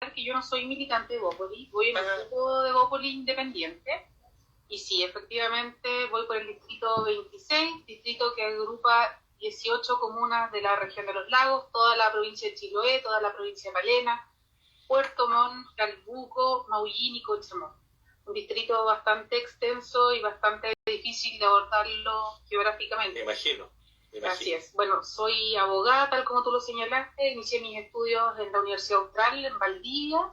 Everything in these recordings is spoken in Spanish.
que yo no soy militante de Bópoli, voy en el grupo de Bópoli independiente, y sí, efectivamente voy por el distrito 26, distrito que agrupa 18 comunas de la región de los lagos, toda la provincia de Chiloé, toda la provincia de Palena, Puerto Montt, Calbuco, Maullín y Cochemón. Un distrito bastante extenso y bastante difícil de abordarlo geográficamente. Me imagino. Así es. Bueno, soy abogada, tal como tú lo señalaste. Inicié mis estudios en la Universidad Austral, en Valdivia.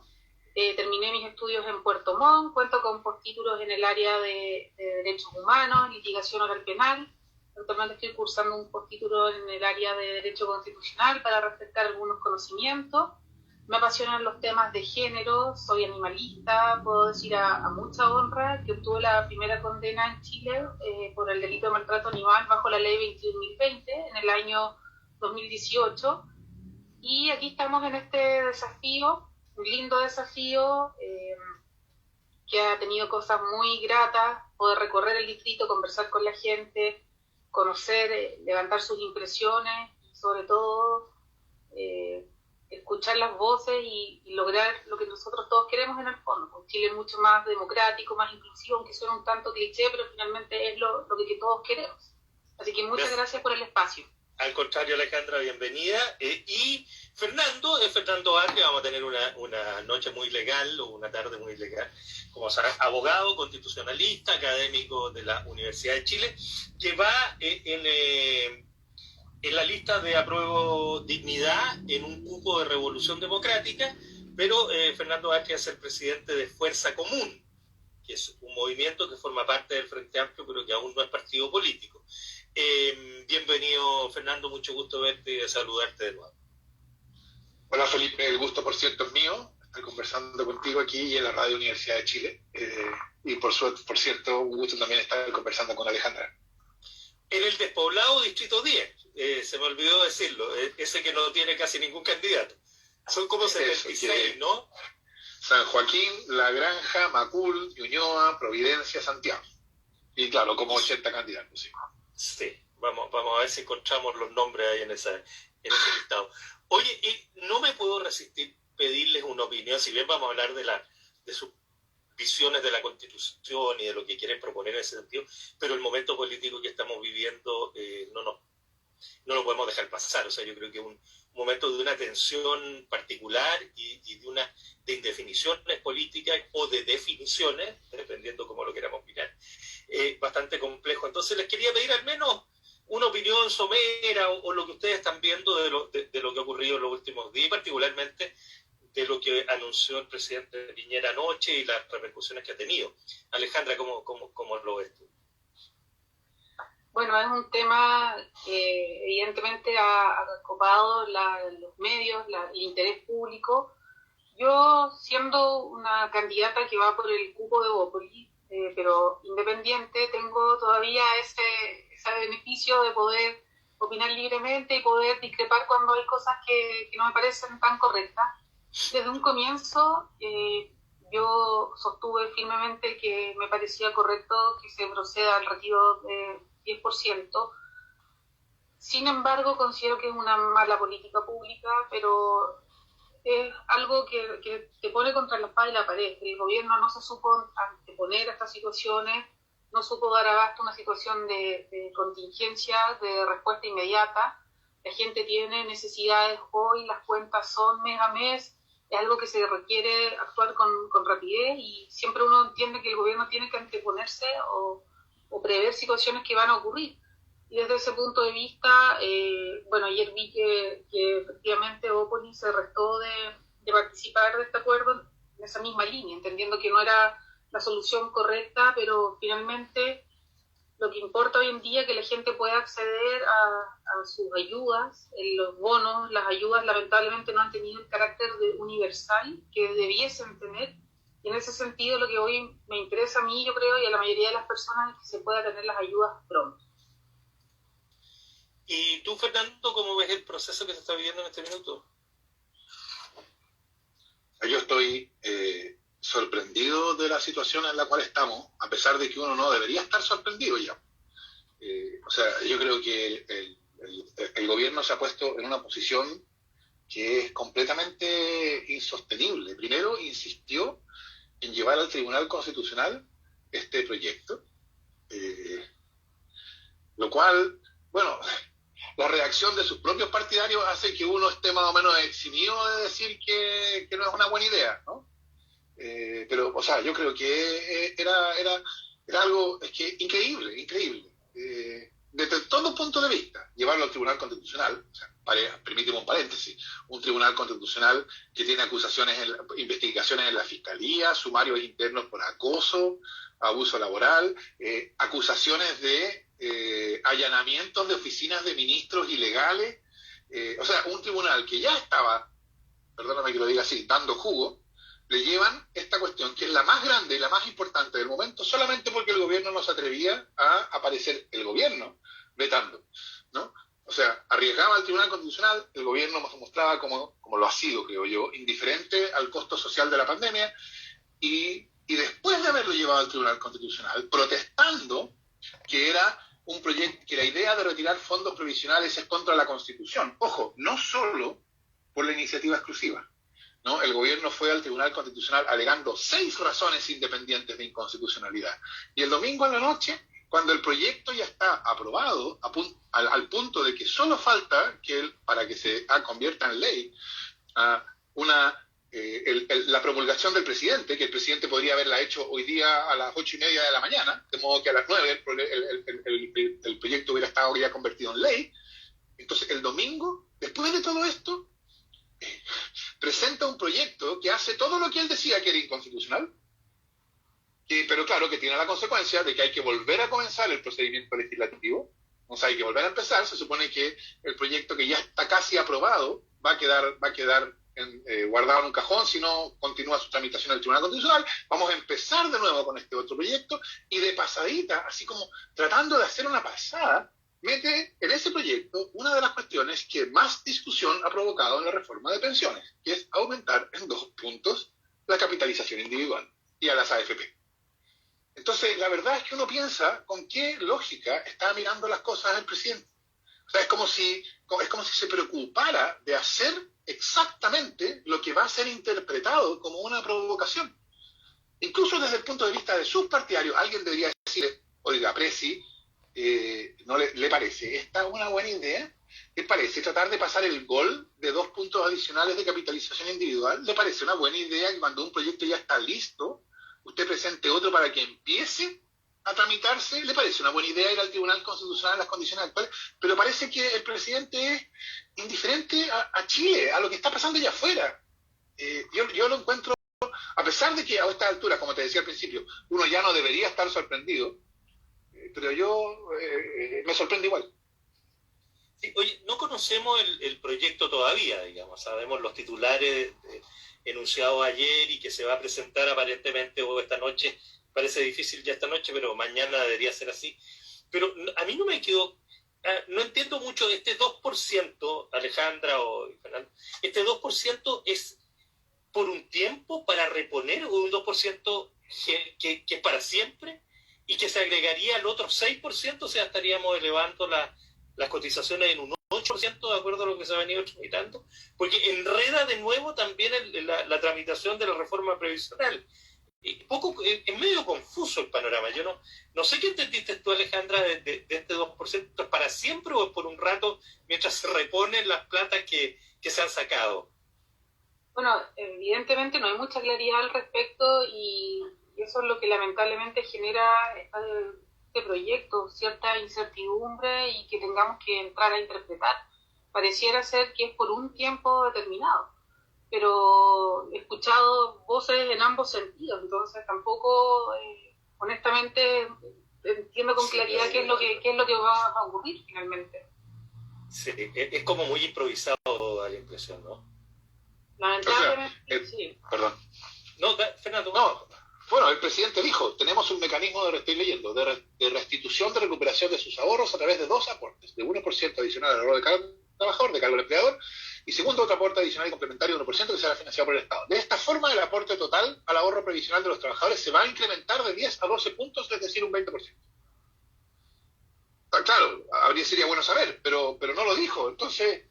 Terminé mis estudios en Puerto Montt. Cuento con postítulos en el área de derechos humanos, litigación oral penal. Actualmente estoy cursando un postítulo en el área de derecho constitucional para refrescar algunos conocimientos. Me apasionan los temas de género, soy animalista, puedo decir a mucha honra que obtuve la primera condena en Chile por el delito de maltrato animal bajo la ley 21.020 en el año 2018. Y aquí estamos en este desafío, un lindo desafío que ha tenido cosas muy gratas, poder recorrer el distrito, conversar con la gente, conocer, levantar sus impresiones y sobre todo escuchar las voces y lograr lo que nosotros todos queremos en el fondo. Un Chile mucho más democrático, más inclusivo, aunque suena un tanto cliché, pero finalmente es lo que todos queremos. Así que muchas gracias por el espacio. Al contrario, Alejandra, bienvenida. Y Fernando Arce, vamos a tener una noche muy legal, o una tarde muy legal, como sabes, abogado, constitucionalista, académico de la Universidad de Chile, que va en la lista de Apruebo Dignidad en un cupo de Revolución Democrática, pero Fernando Arce es el presidente de Fuerza Común, que es un movimiento que forma parte del Frente Amplio, pero que aún no es partido político. Bienvenido, Fernando, mucho gusto verte y de saludarte de nuevo. Hola, Felipe, el gusto, por cierto, es mío, estar conversando contigo aquí y en la Radio Universidad de Chile. Y por cierto, un gusto también estar conversando con Alejandra. En el despoblado Distrito 10, se me olvidó decirlo, ese que no tiene casi ningún candidato. Son como 76, ¿no? San Joaquín, La Granja, Macul, Ñuñoa, Providencia, Santiago. Y claro, como 80 candidatos, sí. Sí, vamos a ver si encontramos los nombres ahí en ese listado. Oye, y no me puedo resistir pedirles una opinión, si bien vamos a hablar de sus visiones de la Constitución y de lo que quieren proponer en ese sentido, pero el momento político que estamos viviendo no lo podemos dejar pasar. O sea, yo creo que es un momento de una tensión particular y de indefiniciones políticas o de definiciones, dependiendo cómo lo queramos mirar, bastante complejo. Entonces les quería pedir al menos una opinión somera o lo que ustedes están viendo de lo que ha ocurrido en los últimos días, particularmente de lo que anunció el presidente Piñera anoche y las repercusiones que ha tenido. Alejandra, ¿cómo lo ves tú? Bueno, es un tema que evidentemente ha copado los medios, el interés público. Yo, siendo una candidata que va por el cupo de Bópoli, pero independiente, tengo todavía ese beneficio de poder opinar libremente y poder discrepar cuando hay cosas que no me parecen tan correctas. Desde un comienzo yo sostuve firmemente que me parecía correcto que se proceda al retiro de 10%. Sin embargo, considero que es una mala política pública, pero es algo que te pone contra la espada y la pared. El gobierno no se supo anteponer a estas situaciones, no supo dar abasto a una situación de contingencia, de respuesta inmediata. La gente tiene necesidades hoy, las cuentas son mes a mes, es algo que se requiere actuar con rapidez y siempre uno entiende que el gobierno tiene que anteponerse o prever situaciones que van a ocurrir. Y desde ese punto de vista, ayer vi que efectivamente Bópoli se restó de participar de este acuerdo en esa misma línea, entendiendo que no era la solución correcta, pero finalmente lo que importa hoy en día es que la gente pueda acceder a sus ayudas. Los bonos, las ayudas lamentablemente no han tenido el carácter universal que debiesen tener. Y en ese sentido lo que hoy me interesa a mí, yo creo, y a la mayoría de las personas es que se pueda tener las ayudas pronto. ¿Y tú, Fernando, cómo ves el proceso que se está viviendo en este minuto? Yo estoy sorprendido de la situación en la cual estamos, a pesar de que uno no debería estar sorprendido ya. Yo creo que el gobierno se ha puesto en una posición que es completamente insostenible. Primero insistió en llevar al Tribunal Constitucional este proyecto, lo cual, bueno, la reacción de sus propios partidarios hace que uno esté más o menos eximido de decir que no es una buena idea, ¿no? Pero, o sea, yo creo que era algo increíble. Desde todo punto de vista, llevarlo al Tribunal Constitucional, o sea, permíteme un paréntesis, un Tribunal Constitucional que tiene investigaciones en la Fiscalía, sumarios internos por acoso, abuso laboral, acusaciones de allanamientos de oficinas de ministros ilegales, o sea, un tribunal que ya estaba, perdóname que lo diga así, dando jugo, le llevan esta cuestión que es la más grande y la más importante del momento solamente porque el gobierno no se atrevía a aparecer, el gobierno vetando, ¿no? O sea, arriesgaba al Tribunal Constitucional, el gobierno se mostraba como lo ha sido, creo yo, indiferente al costo social de la pandemia y después de haberlo llevado al Tribunal Constitucional, protestando que era un proyecto, que la idea de retirar fondos provisionales es contra la Constitución. Ojo, no solo por la iniciativa exclusiva, ¿no? El gobierno fue al Tribunal Constitucional alegando 6 razones independientes de inconstitucionalidad. Y el domingo en la noche, cuando el proyecto ya está aprobado, al punto de que solo falta para que se convierta en ley, la promulgación del presidente, que el presidente podría haberla hecho hoy día a las 8:30 de la mañana, de modo que a las 9 el proyecto hubiera estado ya convertido en ley. Entonces, el domingo, después de todo esto, presenta un proyecto que hace todo lo que él decía que era inconstitucional, pero claro, que tiene la consecuencia de que hay que volver a comenzar el procedimiento legislativo, o sea, hay que volver a empezar. Se supone que el proyecto que ya está casi aprobado va a quedar guardado en un cajón si no continúa su tramitación en el Tribunal Constitucional. Vamos a empezar de nuevo con este otro proyecto y de pasadita, así como tratando de hacer una pasada, mete en ese proyecto una de las cuestiones que más discusión ha provocado en la reforma de pensiones, que es aumentar en 2 puntos la capitalización individual y a las AFP. Entonces, la verdad es que uno piensa con qué lógica está mirando las cosas el presidente. O sea, es como si se preocupara de hacer exactamente lo que va a ser interpretado como una provocación. Incluso desde el punto de vista de sus partidarios, alguien debería decirle, oiga, Presi, ¿no le parece esta una buena idea? ¿Le parece tratar de pasar el gol de 2 puntos adicionales de capitalización individual? ¿Le parece una buena idea que cuando un proyecto ya está listo, usted presente otro para que empiece a tramitarse? ¿Le parece una buena idea ir al Tribunal Constitucional en las condiciones actuales? Pero parece que el presidente es indiferente a Chile, a lo que está pasando allá afuera. Yo lo encuentro, a pesar de que a esta altura, como te decía al principio, uno ya no debería estar sorprendido, pero yo me sorprende igual. Sí, oye, no conocemos el proyecto todavía, digamos, sabemos los titulares enunciados ayer y que se va a presentar aparentemente o esta noche. Parece difícil ya esta noche, pero mañana debería ser así. Pero a mí no me quedó, no entiendo mucho este 2%, Alejandra o Fernando, este 2% es por un tiempo para reponer, o un 2% que es para siempre y que se agregaría al otro 6%, o sea, estaríamos elevando las cotizaciones en un 8%, de acuerdo a lo que se ha venido tramitando, porque enreda de nuevo también la tramitación de la reforma previsional. Es medio confuso el panorama. Yo no sé qué entendiste tú, Alejandra, de este 2%. ¿Es para siempre o es por un rato mientras se reponen las platas que se han sacado? Bueno, evidentemente no hay mucha claridad al respecto y eso es lo que lamentablemente genera este proyecto, cierta incertidumbre y que tengamos que entrar a interpretar. Pareciera ser que es por un tiempo determinado, pero he escuchado voces en ambos sentidos, entonces tampoco, honestamente, entiendo con claridad qué es lo que va a ocurrir finalmente. Sí, es como muy improvisado, da la impresión, ¿no? Lamentablemente, sí. Perdón. No, Fernando. No, bueno, el presidente dijo, tenemos un mecanismo de restitución, de recuperación de sus ahorros a través de 2 aportes, de 1% adicional al ahorro de cada trabajador, de cargo del empleador, y segundo, otro aporte adicional y complementario de 1% que será financiado por el Estado. De esta forma, el aporte total al ahorro previsional de los trabajadores se va a incrementar de 10 a 12 puntos, es decir, un 20%. Claro, sería bueno saber, pero no lo dijo. Entonces,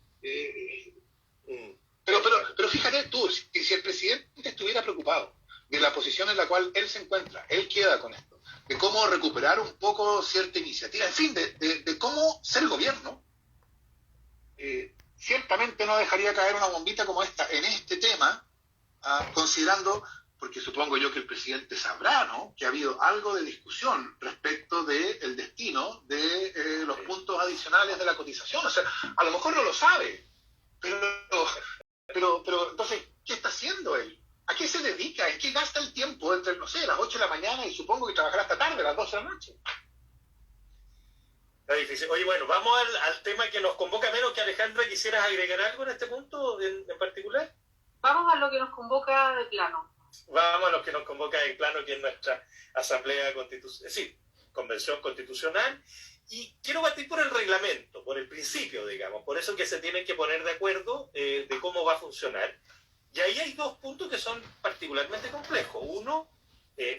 Pero fíjate tú, si el presidente estuviera preocupado de la posición en la cual él se encuentra, él queda con esto, de cómo recuperar un poco cierta iniciativa, en fin, de cómo ser gobierno, ciertamente no dejaría caer una bombita como esta en este tema, considerando, porque supongo yo que el presidente sabrá, ¿no?, que ha habido algo de discusión respecto del destino de los puntos adicionales de la cotización. O sea, a lo mejor no lo sabe, pero entonces, ¿qué está haciendo él? ¿A qué se dedica? ¿En qué gasta el tiempo entre, no sé, las 8 de la mañana y supongo que trabajará hasta tarde, las 12 de la noche? Está difícil. Oye, bueno, vamos al tema que nos convoca, menos que Alejandra, ¿quisieras agregar algo en este punto en particular? Vamos a lo que nos convoca de plano. Vamos a lo que nos convoca de plano, que es nuestra Asamblea Constitucional, es decir, Convención Constitucional. Y quiero partir por el reglamento, por el principio, digamos, por eso que se tienen que poner de acuerdo de cómo va a funcionar. Y ahí hay dos puntos que son particularmente complejos. Uno,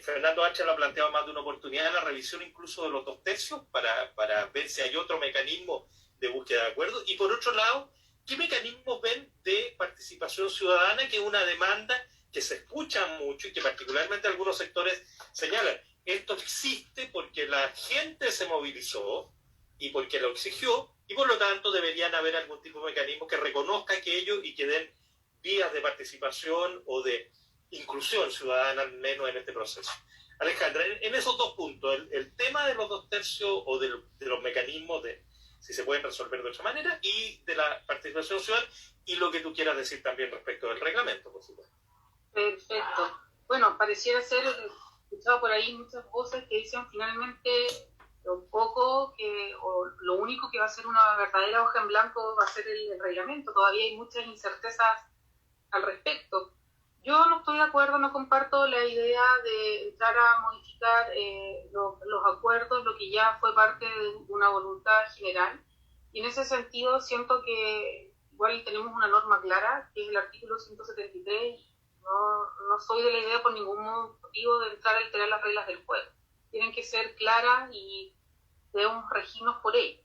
Fernando Hacha lo ha planteado más de una oportunidad, la revisión incluso de los 2/3 para ver si hay otro mecanismo de búsqueda de acuerdo. Y por otro lado, ¿qué mecanismos ven de participación ciudadana, que es una demanda que se escucha mucho y que particularmente algunos sectores señalan? Esto existe porque la gente se movilizó y porque lo exigió, y por lo tanto deberían haber algún tipo de mecanismo que reconozca aquello y que den vías de participación o de inclusión ciudadana, al menos en este proceso. Alejandra, en esos dos puntos, el tema de los 2/3 o de los mecanismos de si se pueden resolver de otra manera, y de la participación ciudadana, y lo que tú quieras decir también respecto del reglamento, por supuesto. Perfecto. Bueno, pareciera ser, he escuchado por ahí muchas voces que dicen finalmente lo único que va a ser una verdadera hoja en blanco va a ser el reglamento. Todavía hay muchas incertezas al respecto. Yo no estoy de acuerdo, no comparto la idea de entrar a modificar los acuerdos, lo que ya fue parte de una voluntad general. Y en ese sentido siento que igual tenemos una norma clara, que es el artículo 173. No soy de la idea por ningún motivo de entrar a alterar las reglas del juego. Tienen que ser claras y debemos regirnos por ello.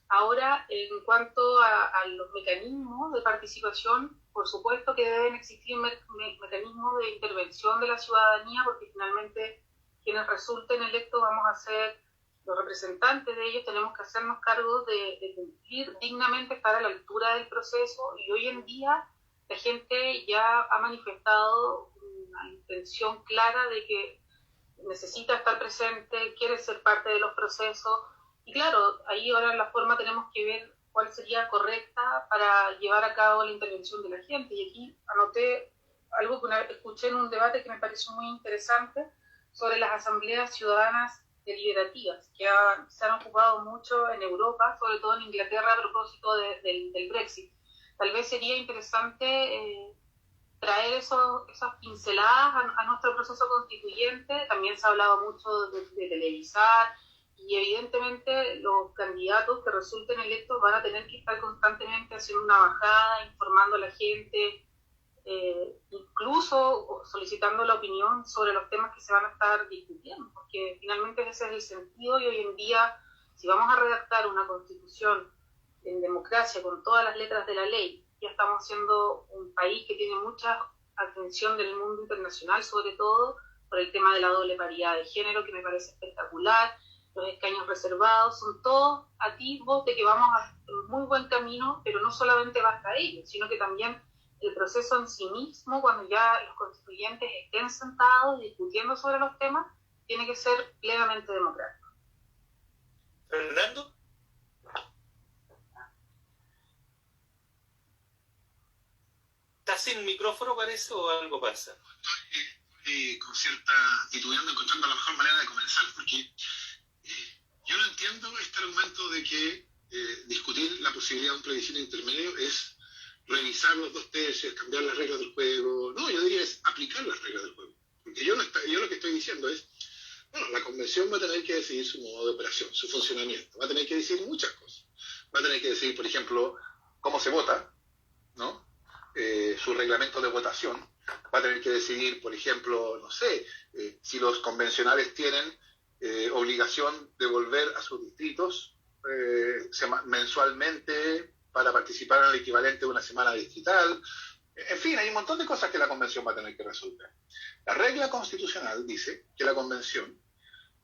Ahora, en cuanto a los mecanismos de participación, por supuesto que deben existir mecanismos de intervención de la ciudadanía, porque finalmente quienes resulten electos vamos a ser los representantes de ellos, tenemos que hacernos cargo de cumplir dignamente, estar a la altura del proceso, y hoy en día la gente ya ha manifestado una intención clara de que necesita estar presente, quiere ser parte de los procesos. Y claro, ahí ahora en la forma tenemos que ver cuál sería correcta para llevar a cabo la intervención de la gente. Y aquí anoté algo que escuché en un debate que me pareció muy interesante sobre las asambleas ciudadanas deliberativas, que se han ocupado mucho en Europa, sobre todo en Inglaterra, a propósito del Brexit. Tal vez sería interesante traer esas pinceladas a nuestro proceso constituyente. También se ha hablado mucho de televisar, y evidentemente los candidatos que resulten electos van a tener que estar constantemente haciendo una bajada, informando a la gente, incluso solicitando la opinión sobre los temas que se van a estar discutiendo, porque finalmente ese es el sentido. Y hoy en día, si vamos a redactar una constitución en democracia con todas las letras de la ley, ya estamos siendo un país que tiene mucha atención del mundo internacional, sobre todo por el tema de la doble paridad de género, que me parece espectacular. Los escaños reservados, son todos atisbos de que vamos en muy buen camino, pero no solamente basta ello, sino que también el proceso en sí mismo, cuando ya los constituyentes estén sentados discutiendo sobre los temas, tiene que ser plenamente democrático. Fernando. ¿Estás sin micrófono, parece, o algo pasa? Estoy con cierta titubeando, encontrando la mejor manera de comenzar, porque yo no entiendo este argumento de que discutir la posibilidad de un plebiscito intermedio es revisar los 2/3, cambiar las reglas del juego. No, yo diría es aplicar las reglas del juego. Porque yo lo que estoy diciendo es, bueno, la convención va a tener que decidir su modo de operación, su funcionamiento, va a tener que decidir muchas cosas. Va a tener que decidir, por ejemplo, cómo se vota, ¿no? Su reglamento de votación. Va a tener que decidir, por ejemplo, no sé, si los convencionales tienen obligación de volver a sus distritos mensualmente para participar en el equivalente de una semana distrital, En fin, hay un montón de cosas que la Convención va a tener que resolver. La regla constitucional dice que la Convención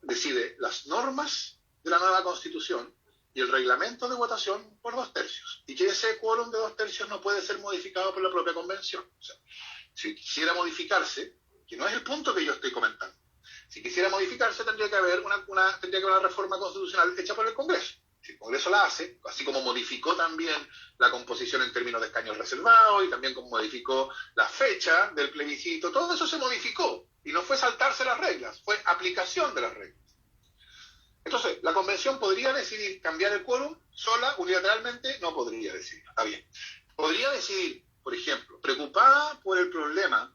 decide las normas de la nueva Constitución y el reglamento de votación por 2/3, y que ese quórum de 2/3 no puede ser modificado por la propia Convención. O sea, si quisiera modificarse, que no es el punto que yo estoy comentando, si quisiera modificarse tendría que haber una reforma constitucional hecha por el Congreso. Si el Congreso la hace, así como modificó también la composición en términos de escaños reservados y también como modificó la fecha del plebiscito, todo eso se modificó y no fue saltarse las reglas, fue aplicación de las reglas. Entonces, ¿la Convención podría decidir cambiar el quórum sola, unilateralmente? No podría decidir, está bien. Podría decidir, por ejemplo, preocupada por el problema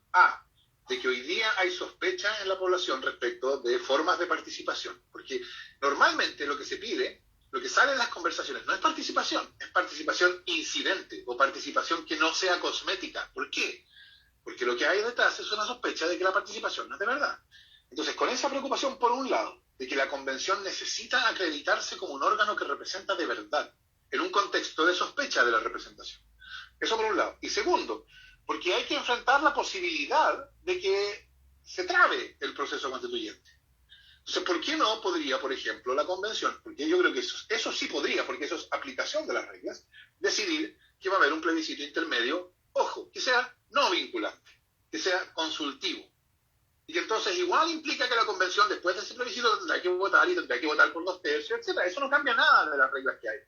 de que hoy día hay sospecha en la población respecto de formas de participación, porque normalmente lo que se pide, lo que sale en las conversaciones, no es participación incidente o participación que no sea cosmética. ¿Por qué? Porque lo que hay detrás es una sospecha de que la participación no es de verdad. Entonces, con esa preocupación, por un lado, de que la Convención necesita acreditarse como un órgano que representa de verdad, en un contexto de sospecha de la representación. Eso por un lado. Y segundo, porque hay que enfrentar la posibilidad de que se trabe el proceso constituyente. Entonces, ¿por qué no podría, por ejemplo, la Convención, porque yo creo que eso sí podría, porque eso es aplicación de las reglas, decidir que va a haber un plebiscito intermedio, ojo, que sea no vinculante, que sea consultivo? Y que entonces igual implica que la Convención después de ese plebiscito tendrá que votar y tendrá que votar por 2/3, etc. Eso no cambia nada de las reglas que hay.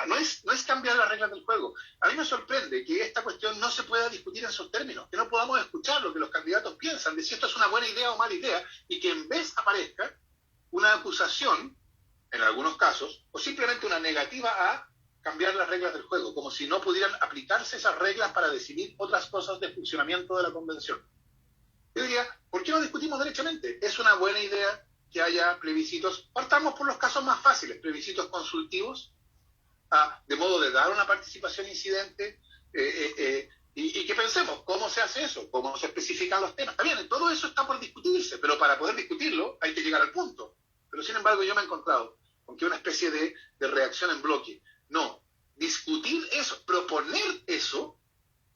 No es cambiar las reglas del juego. A mí me sorprende que esta cuestión no se pueda discutir en esos términos, que no podamos escuchar lo que los candidatos piensan de si esto es una buena idea o mala idea, y que en vez aparezca una acusación, en algunos casos, o simplemente una negativa a cambiar las reglas del juego, como si no pudieran aplicarse esas reglas para decidir otras cosas de funcionamiento de la Convención. Yo diría, ¿por qué no discutimos derechamente? Es una buena idea que haya plebiscitos. Partamos por los casos más fáciles, plebiscitos consultivos, de modo de dar una participación incidente, y que pensemos cómo se hace eso, cómo se especifican los temas. Está bien, todo eso está por discutirse, pero para poder discutirlo hay que llegar al punto. Pero sin embargo yo me he encontrado con que una especie de reacción en bloque. No, discutir eso, proponer eso,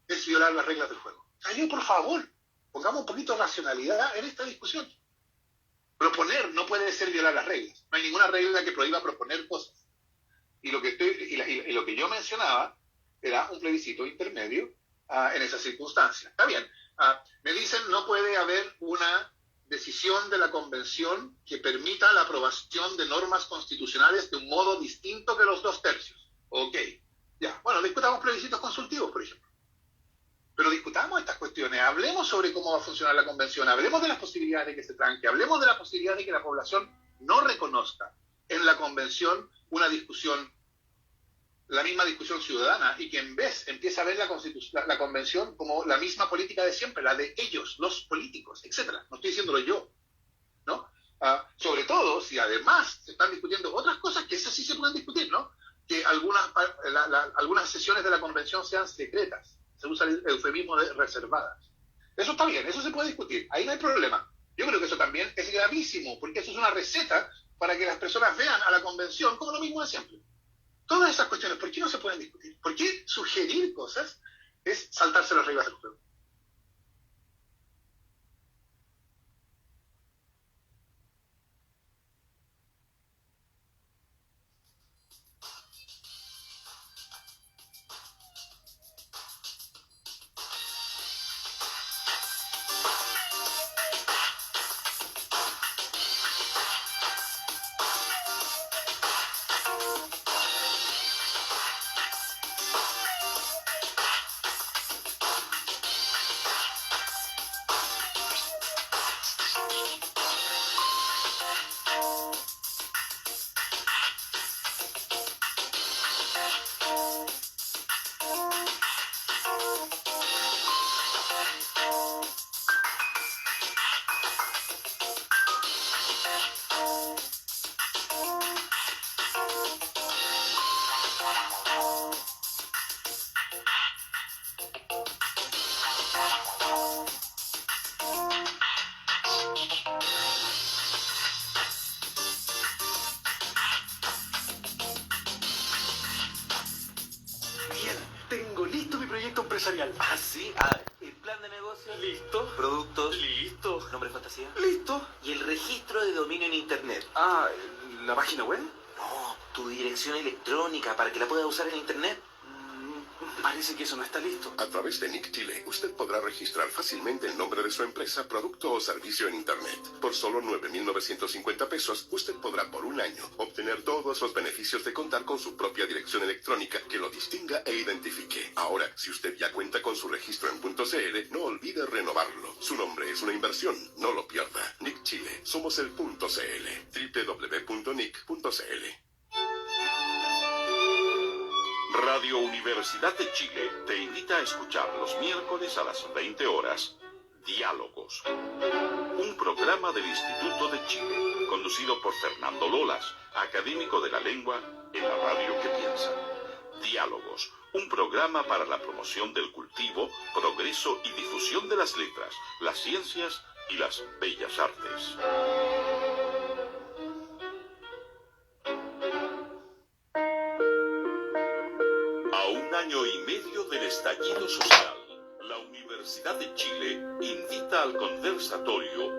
es violar las reglas del juego. O sea, yo, por favor, pongamos un poquito de racionalidad en esta discusión. Proponer no puede ser violar las reglas. No hay ninguna regla que prohíba proponer cosas. Y lo que yo mencionaba era un plebiscito intermedio en esas circunstancias. Está bien. Me dicen no puede haber una decisión de la Convención que permita la aprobación de normas constitucionales de un modo distinto que los 2/3. Ok. Ya. Bueno, discutamos plebiscitos consultivos, por ejemplo. Pero discutamos estas cuestiones, hablemos sobre cómo va a funcionar la Convención, hablemos de las posibilidades de que se tranque, hablemos de la posibilidad de que la población no reconozca en la Convención una discusión, la misma discusión ciudadana, y que en vez empiece a ver la Convención como la misma política de siempre, la de ellos, los políticos, etc. No estoy diciéndolo yo, ¿no? Sobre todo si además se están discutiendo otras cosas que esas sí se pueden discutir, ¿no? Que algunas sesiones de la Convención sean secretas. Se usa el eufemismo de reservadas. Eso está bien, eso se puede discutir, ahí no hay problema. Yo creo que eso también es gravísimo, porque eso es una receta para que las personas vean a la Convención como lo mismo de siempre. Todas esas cuestiones, ¿por qué no se pueden discutir? ¿Por qué sugerir cosas es saltarse las reglas del juego? empresarial. Ah, sí. El plan de negocio. Listo. Productos. Listo. Nombre fantasía. Listo. Y el registro de dominio en internet. ¿La página web? No, tu dirección electrónica para que la puedas usar en internet. Parece que eso no está listo. A través de Nick Chile, usted podrá registrar fácilmente el nombre de su empresa, producto o servicio en Internet. Por solo 9.950 pesos, usted podrá por un año obtener todos los beneficios de contar con su propia dirección electrónica que lo distinga e identifique. Ahora, si usted ya cuenta con su registro en .cl, no olvide renovarlo. Su nombre es una inversión, no lo pierda. Nick Chile, somos el .cl. www.nick.cl. Radio Universidad de Chile te invita a escuchar los miércoles a las 20 horas Diálogos, un programa del Instituto de Chile, conducido por Fernando Lolas, académico de la lengua en la radio que piensa. Diálogos, un programa para la promoción del cultivo, progreso y difusión de las letras, las ciencias y las bellas artes. Año y medio del estallido social, la Universidad de Chile invita al conversatorio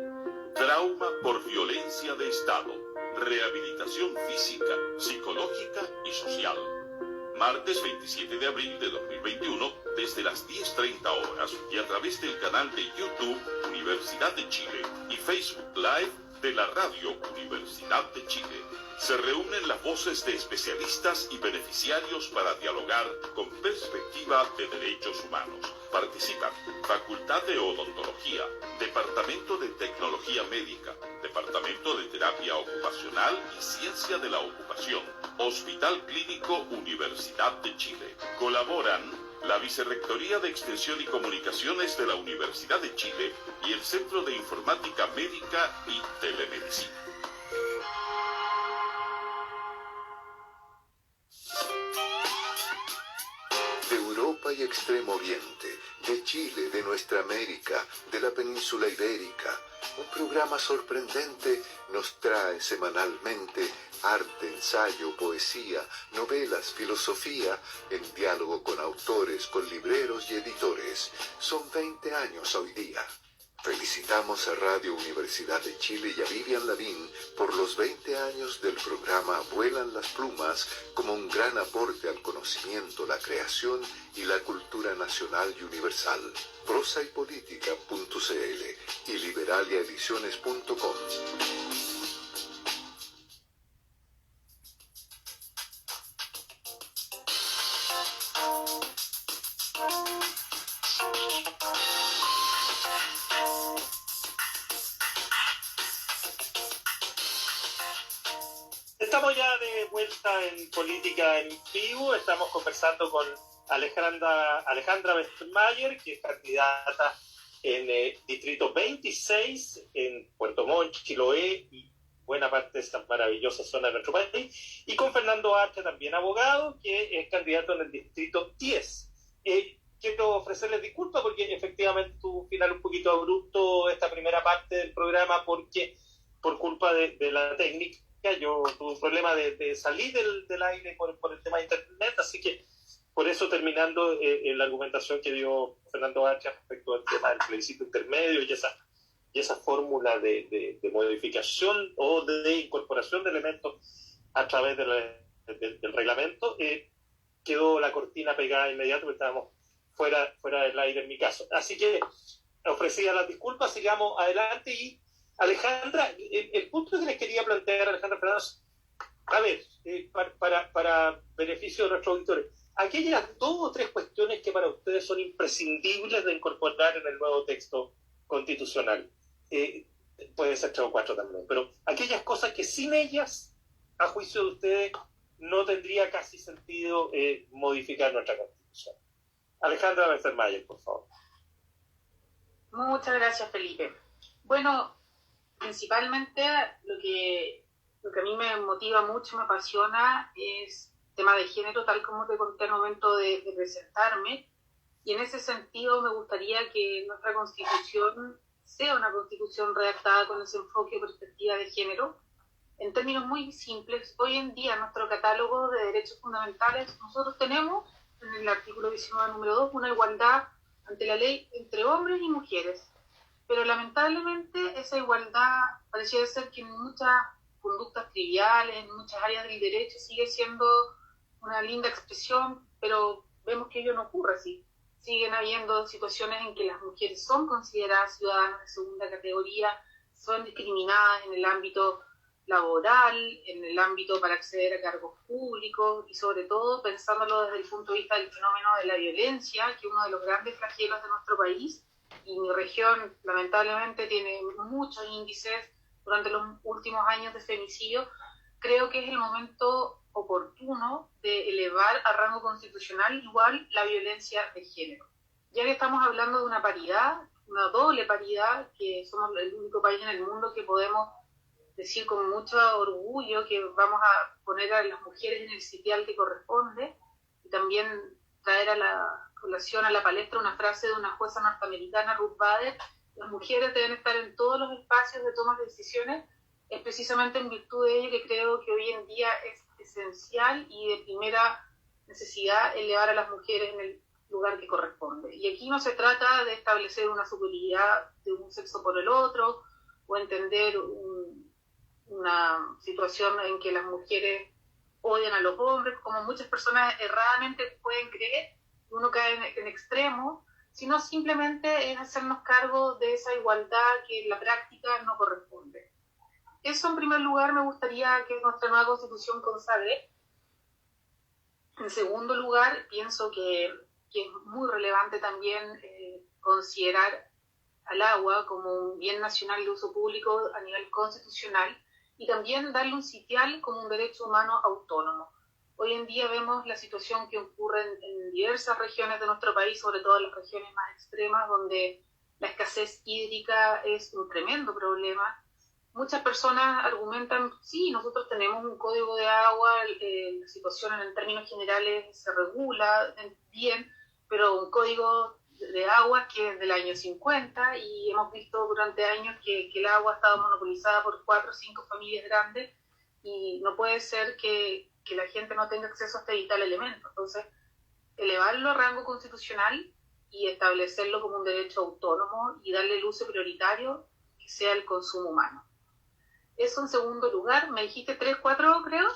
Trauma por violencia de Estado, rehabilitación física, psicológica y social. Martes 27 de abril de 2021, desde las 10:30 horas y a través del canal de YouTube Universidad de Chile y Facebook Live de la Radio Universidad de Chile. Se reúnen las voces de especialistas y beneficiarios para dialogar con perspectiva de derechos humanos. Participan Facultad de Odontología, Departamento de Tecnología Médica, Departamento de Terapia Ocupacional y Ciencia de la Ocupación, Hospital Clínico Universidad de Chile. Colaboran la Vicerrectoría de Extensión y Comunicaciones de la Universidad de Chile y el Centro de Informática Médica y Telemedicina. De Europa y Extremo Oriente, de Chile, de nuestra América, de la península ibérica, un programa sorprendente nos trae semanalmente arte, ensayo, poesía, novelas, filosofía, en diálogo con autores, con libreros y editores. Son 20 años hoy día. Felicitamos a Radio Universidad de Chile y a Vivian Lavín por los 20 años del programa Vuelan las Plumas como un gran aporte al conocimiento, la creación y la cultura nacional y universal. Prosaypolitica.cl y liberaliaediciones.com. Estamos ya de vuelta en Política en Vivo. Estamos conversando con Alejandra Westermayer, que es candidata en Distrito 26 en Puerto Montt, Chiloé y buena parte de esta maravillosa zona de nuestro país, y con Fernando Arce, también abogado, que es candidato en el Distrito 10. Quiero ofrecerles disculpas porque efectivamente tuvo un final un poquito abrupto esta primera parte del programa, porque por culpa de la técnica yo tuve un problema de salir del aire por el tema de internet, así que por eso terminando la argumentación que dio Fernando Arce respecto al tema del plebiscito intermedio y esa fórmula de modificación o de incorporación de elementos a través del reglamento, quedó la cortina pegada inmediato porque estábamos fuera del aire en mi caso. Así que ofrecía las disculpas, sigamos adelante. Y Alejandra, el punto que les quería plantear, Alejandra Fernández, a ver, para beneficio de nuestros auditores, aquellas 2 o 3 cuestiones que para ustedes son imprescindibles de incorporar en el nuevo texto constitucional, puede ser 3 o 4 también, pero aquellas cosas que sin ellas, a juicio de ustedes, no tendría casi sentido modificar nuestra constitución. Alejandra Westermayer, por favor. Muchas gracias, Felipe. Bueno, principalmente lo que a mí me motiva mucho, me apasiona, es el tema de género, tal como te conté al momento de presentarme, y en ese sentido me gustaría que nuestra Constitución sea una Constitución redactada con ese enfoque o perspectiva de género. En términos muy simples, hoy en día en nuestro catálogo de derechos fundamentales nosotros tenemos en el artículo 19, número 2, una igualdad ante la ley entre hombres y mujeres. Pero lamentablemente esa igualdad pareciera ser que en muchas conductas triviales, en muchas áreas del derecho, sigue siendo una linda expresión, pero vemos que ello no ocurre así. Siguen habiendo situaciones en que las mujeres son consideradas ciudadanas de segunda categoría, son discriminadas en el ámbito laboral, en el ámbito para acceder a cargos públicos y sobre todo pensándolo desde el punto de vista del fenómeno de la violencia, que es uno de los grandes flagelos de nuestro país, y mi región lamentablemente tiene muchos índices durante los últimos años de femicidio. Creo que es el momento oportuno de elevar a rango constitucional igual la violencia de género. Ya que estamos hablando de una paridad, una doble paridad, que somos el único país en el mundo que podemos decir con mucho orgullo que vamos a poner a las mujeres en el sitial que corresponde, y también traer a la colación, a la palestra, una frase de una jueza norteamericana, Ruth Bader: las mujeres deben estar en todos los espacios de toma de decisiones. Es precisamente en virtud de ello que creo que hoy en día es esencial y de primera necesidad elevar a las mujeres en el lugar que corresponde. Y aquí no se trata de establecer una superioridad de un sexo por el otro, o entender una situación en que las mujeres odian a los hombres, como muchas personas erradamente pueden creer, uno cae en extremos, sino simplemente es hacernos cargo de esa igualdad que en la práctica no corresponde. Eso en primer lugar me gustaría que nuestra nueva Constitución consagre. En segundo lugar, pienso que es muy relevante también considerar al agua como un bien nacional de uso público a nivel constitucional, y también darle un sitial como un derecho humano autónomo. Hoy en día vemos la situación que ocurre en diversas regiones de nuestro país, sobre todo en las regiones más extremas, donde la escasez hídrica es un tremendo problema. Muchas personas argumentan, sí, nosotros tenemos un código de agua, la situación en términos generales se regula bien, pero un código de agua que es del año 50, y hemos visto durante años que el agua ha estado monopolizada por 4 o 5 familias grandes, y no puede ser que la gente no tenga acceso a este vital elemento. Entonces, elevarlo a rango constitucional y establecerlo como un derecho autónomo y darle el uso prioritario que sea el consumo humano. Eso en segundo lugar. Me dijiste 3, 4, creo.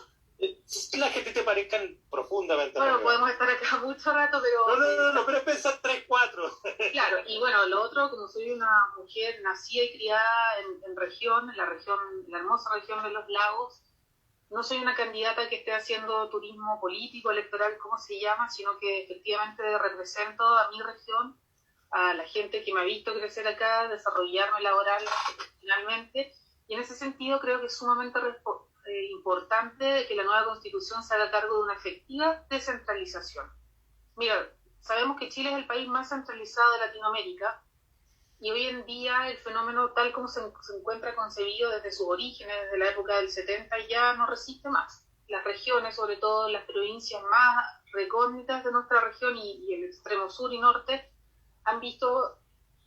Las que te parezcan profundamente. Bueno, podemos estar acá mucho rato, pero... No, pero es pensar 3, 4. Claro, y bueno, lo otro, como soy una mujer nacida y criada en la hermosa región de los lagos, no soy una candidata que esté haciendo turismo político, electoral, como se llama, sino que efectivamente represento a mi región, a la gente que me ha visto crecer acá, desarrollarme laboral, profesionalmente, y en ese sentido creo que es sumamente importante que la nueva Constitución se haga cargo de una efectiva descentralización. Mira, sabemos que Chile es el país más centralizado de Latinoamérica, y hoy en día el fenómeno tal como se encuentra concebido desde sus orígenes, desde la época del 70, ya no resiste más. Las regiones, sobre todo las provincias más recónditas de nuestra región y el extremo sur y norte, han visto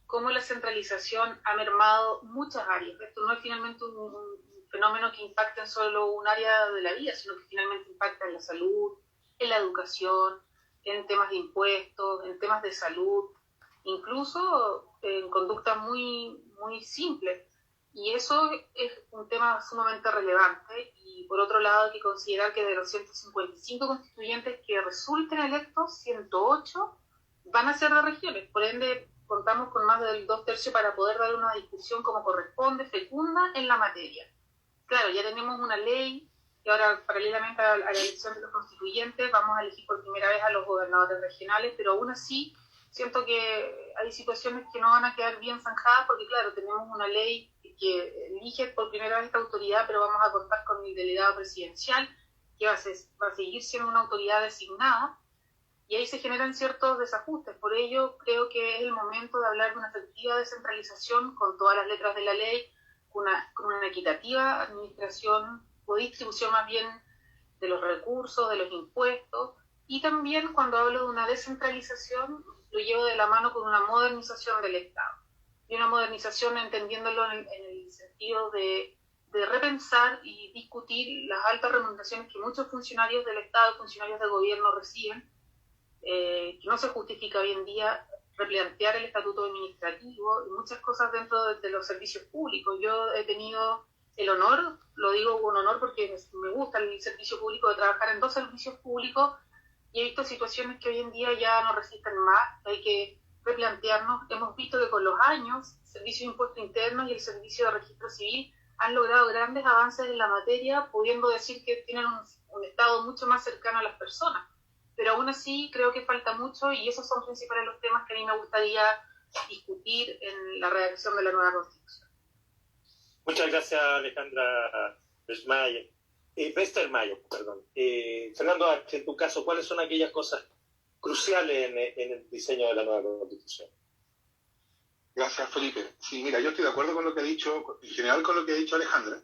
cómo la centralización ha mermado muchas áreas. Esto no es finalmente un fenómeno que impacta en solo un área de la vida, sino que finalmente impacta en la salud, en la educación, en temas de impuestos, en temas de salud, incluso en conductas muy, muy simples. Y eso es un tema sumamente relevante. Y por otro lado hay que considerar que de los 155 constituyentes que resulten electos, 108 van a ser de regiones. Por ende, contamos con más del 2/3 para poder dar una discusión como corresponde, fecunda en la materia. Claro, ya tenemos una ley, y ahora paralelamente a la elección de los constituyentes vamos a elegir por primera vez a los gobernadores regionales, pero aún así siento que hay situaciones que no van a quedar bien zanjadas, porque claro, tenemos una ley que elige por primera vez esta autoridad, pero vamos a contar con el delegado presidencial, que va a seguir siendo una autoridad designada, y ahí se generan ciertos desajustes. Por ello creo que es el momento de hablar de una efectiva descentralización con todas las letras de la ley, con una equitativa administración o distribución más bien de los recursos, de los impuestos, y también cuando hablo de una descentralización lo llevo de la mano con una modernización del Estado, y una modernización entendiéndolo en el sentido de repensar y discutir las altas remuneraciones que muchos funcionarios del Estado, funcionarios del gobierno reciben, que no se justifica hoy en día replantear el estatuto administrativo y muchas cosas dentro de los servicios públicos. Yo he tenido el honor, lo digo con honor porque me gusta el servicio público, de trabajar en 2 servicios públicos, y he visto situaciones que hoy en día ya no resisten más, hay que replantearnos. Hemos visto que con los años el Servicio de Impuestos Internos y el Servicio de Registro Civil han logrado grandes avances en la materia, pudiendo decir que tienen un Estado mucho más cercano a las personas. Pero aún así creo que falta mucho, y esos son principales los temas que a mí me gustaría discutir en la redacción de la nueva Constitución. Muchas gracias, Alejandra Westermayer. Fernando Arce, en tu caso, ¿cuáles son aquellas cosas cruciales en el diseño de la nueva Constitución? Gracias, Felipe. Sí, mira, yo estoy de acuerdo con lo que ha dicho, en general con lo que ha dicho Alejandra,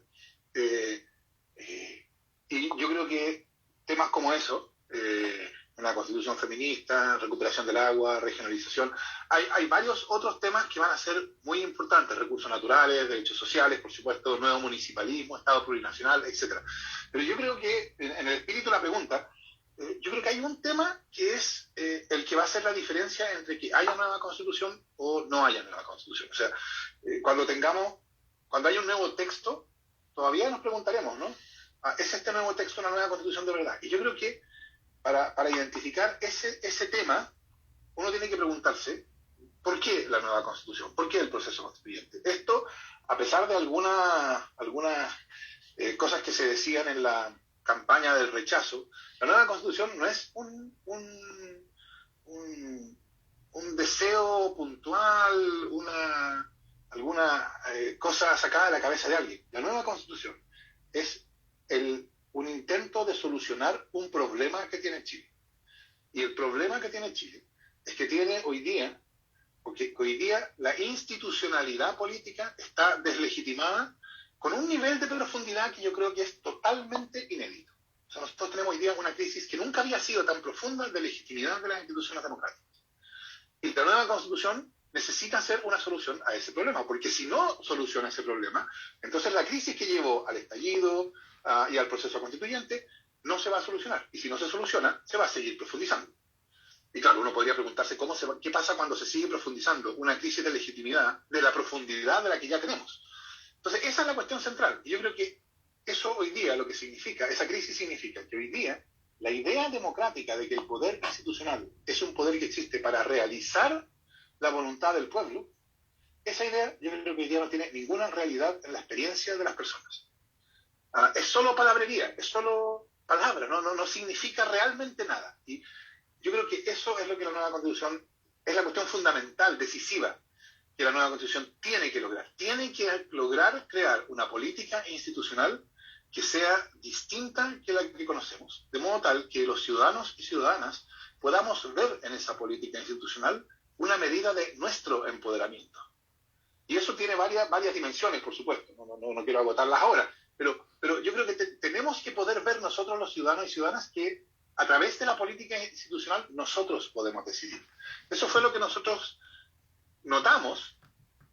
y yo creo que temas como eso, una constitución feminista, recuperación del agua, regionalización, hay varios otros temas que van a ser muy importantes: recursos naturales, derechos sociales, por supuesto, nuevo municipalismo, Estado plurinacional, etcétera. Pero yo creo que, en el espíritu de la pregunta, yo creo que hay un tema que es el que va a hacer la diferencia entre que haya nueva constitución o no haya nueva constitución. O sea, cuando haya un nuevo texto, todavía nos preguntaremos, ¿no? ¿Es este nuevo texto una nueva constitución de verdad? Y yo creo que para identificar ese tema, uno tiene que preguntarse ¿por qué la nueva constitución? ¿Por qué el proceso constituyente? Esto, a pesar de algunas cosas que se decían en la campaña del rechazo, la nueva constitución no es un deseo puntual, alguna cosa sacada de la cabeza de alguien. La nueva constitución es un intento de solucionar un problema que tiene Chile. Y el problema que tiene Chile es que tiene hoy día la institucionalidad política está deslegitimada con un nivel de profundidad que yo creo que es totalmente inédito. O sea, nosotros tenemos hoy día una crisis que nunca había sido tan profunda de legitimidad de las instituciones democráticas. Y la nueva constitución necesita ser una solución a ese problema, porque si no soluciona ese problema, entonces la crisis que llevó al estallido y al proceso constituyente no se va a solucionar. Y si no se soluciona, se va a seguir profundizando. Y claro, uno podría preguntarse qué pasa cuando se sigue profundizando una crisis de legitimidad de la profundidad de la que ya tenemos. Entonces, esa es la cuestión central. Y yo creo que eso hoy día lo que significa, esa crisis significa que hoy día la idea democrática de que el poder institucional es un poder que existe para realizar la voluntad del pueblo, esa idea yo creo que hoy día no tiene ninguna realidad en la experiencia de las personas. Es solo palabrería, es solo palabra, no significa realmente nada. Y yo creo que eso es lo que la nueva Constitución, es la cuestión fundamental, decisiva, que la nueva Constitución tiene que lograr. Tiene que lograr crear una política institucional que sea distinta que la que conocemos, de modo tal que los ciudadanos y ciudadanas podamos ver en esa política institucional una medida de nuestro empoderamiento. Y eso tiene varias dimensiones, por supuesto, no quiero agotarlas ahora, pero yo creo que tenemos que poder ver nosotros los ciudadanos y ciudadanas que a través de la política institucional nosotros podemos decidir. Eso fue lo que nosotros notamos,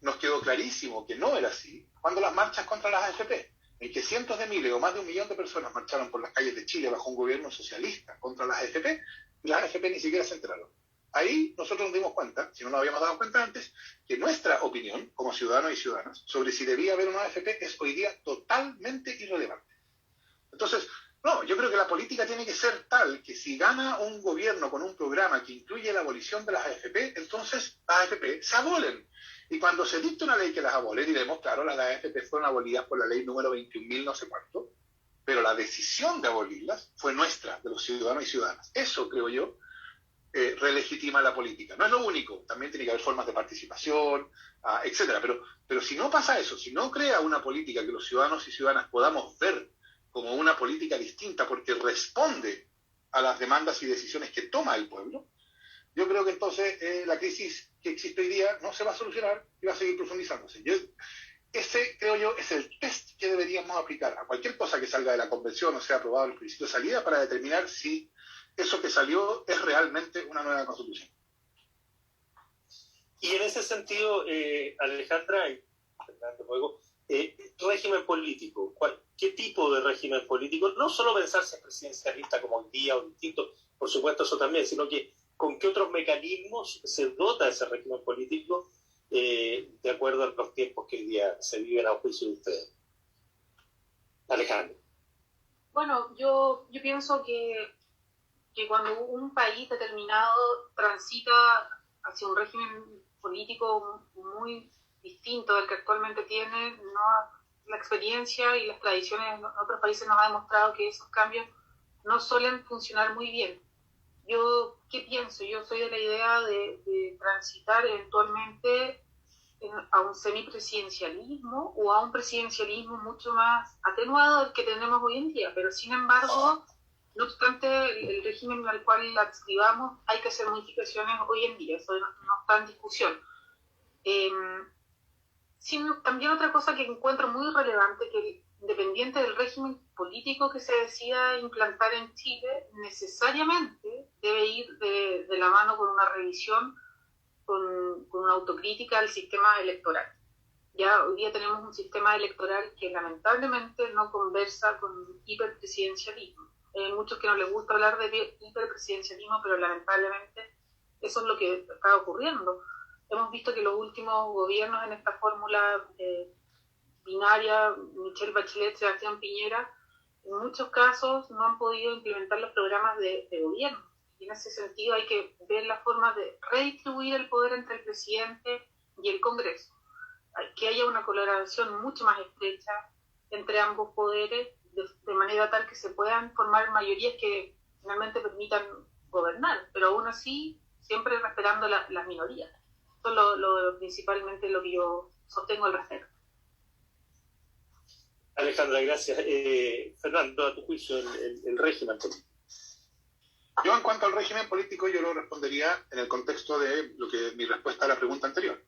nos quedó clarísimo que no era así, cuando las marchas contra las AFP, en que cientos de miles o más de 1 millón de personas marcharon por las calles de Chile bajo un gobierno socialista contra las AFP, y las AFP ni siquiera se enteraron. Ahí nosotros nos dimos cuenta, si no nos habíamos dado cuenta antes, que nuestra opinión como ciudadanos y ciudadanas sobre si debía haber una AFP es hoy día totalmente irrelevante. Entonces, no, yo creo que la política tiene que ser tal que si gana un gobierno con un programa que incluye la abolición de las AFP, entonces las AFP se abolen. Y cuando se dicta una ley que las abole, diremos, claro, las AFP fueron abolidas por la ley número 21.000 no sé cuánto, pero la decisión de abolirlas fue nuestra, de los ciudadanos y ciudadanas. Eso, creo yo, relegitima la política. No es lo único, también tiene que haber formas de participación, etcétera. Pero si no pasa eso, si no crea una política que los ciudadanos y ciudadanas podamos ver como una política distinta porque responde a las demandas y decisiones que toma el pueblo, yo creo que entonces la crisis que existe hoy día no se va a solucionar y va a seguir profundizándose. Ese, creo yo, es el test que deberíamos aplicar a cualquier cosa que salga de la convención o sea aprobado en el principio de salida para determinar si eso que salió es realmente una nueva constitución. Y en ese sentido, Alejandra y Fernando, luego, régimen político, ¿qué tipo de régimen político? No solo pensar si es presidencialista como hoy día o distinto, por supuesto eso también, sino que con qué otros mecanismos se dota ese régimen político de acuerdo a los tiempos que hoy día se viven a juicio de ustedes. Alejandro. Bueno, yo pienso que cuando un país determinado transita hacia un régimen político muy distinto del que actualmente tiene, la experiencia y las tradiciones en otros países nos ha demostrado que esos cambios no suelen funcionar muy bien. Yo, ¿qué pienso? Yo soy de la idea de transitar eventualmente a un semipresidencialismo o a un presidencialismo mucho más atenuado del que tenemos hoy en día, pero sin embargo, no obstante el régimen al cual adscribamos, hay que hacer modificaciones hoy en día, eso no está en discusión. También otra cosa que encuentro muy relevante, que independiente del régimen político que se decida implantar en Chile, necesariamente debe ir de la mano con una revisión, con una autocrítica al sistema electoral. Ya hoy día tenemos un sistema electoral que lamentablemente no conversa con hiperpresidencialismo. Hay muchos que no les gusta hablar de hiperpresidencialismo, pero lamentablemente eso es lo que está ocurriendo. Hemos visto que los últimos gobiernos en esta fórmula binaria, Michelle Bachelet, Sebastián Piñera, en muchos casos no han podido implementar los programas de gobierno. Y en ese sentido hay que ver la forma de redistribuir el poder entre el presidente y el Congreso. Que haya una colaboración mucho más estrecha entre ambos poderes, de manera tal que se puedan formar mayorías que finalmente permitan gobernar, pero aún así siempre respetando las minorías. Eso es principalmente lo que yo sostengo al respecto. Alejandra, gracias. Fernando, a tu juicio, el régimen político. Yo, en cuanto al régimen político, yo lo respondería en el contexto de mi respuesta a la pregunta anterior.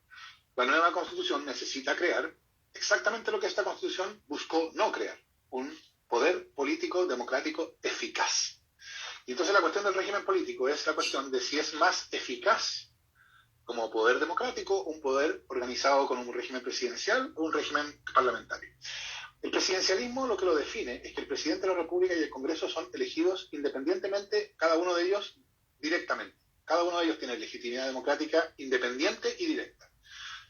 La nueva Constitución necesita crear exactamente lo que esta Constitución buscó no crear: un poder político democrático eficaz. Y entonces la cuestión del régimen político es la cuestión de si es más eficaz como poder democrático un poder organizado con un régimen presidencial o un régimen parlamentario. El presidencialismo lo que lo define es que el presidente de la República y el Congreso son elegidos independientemente, cada uno de ellos directamente. Cada uno de ellos tiene legitimidad democrática independiente y directa.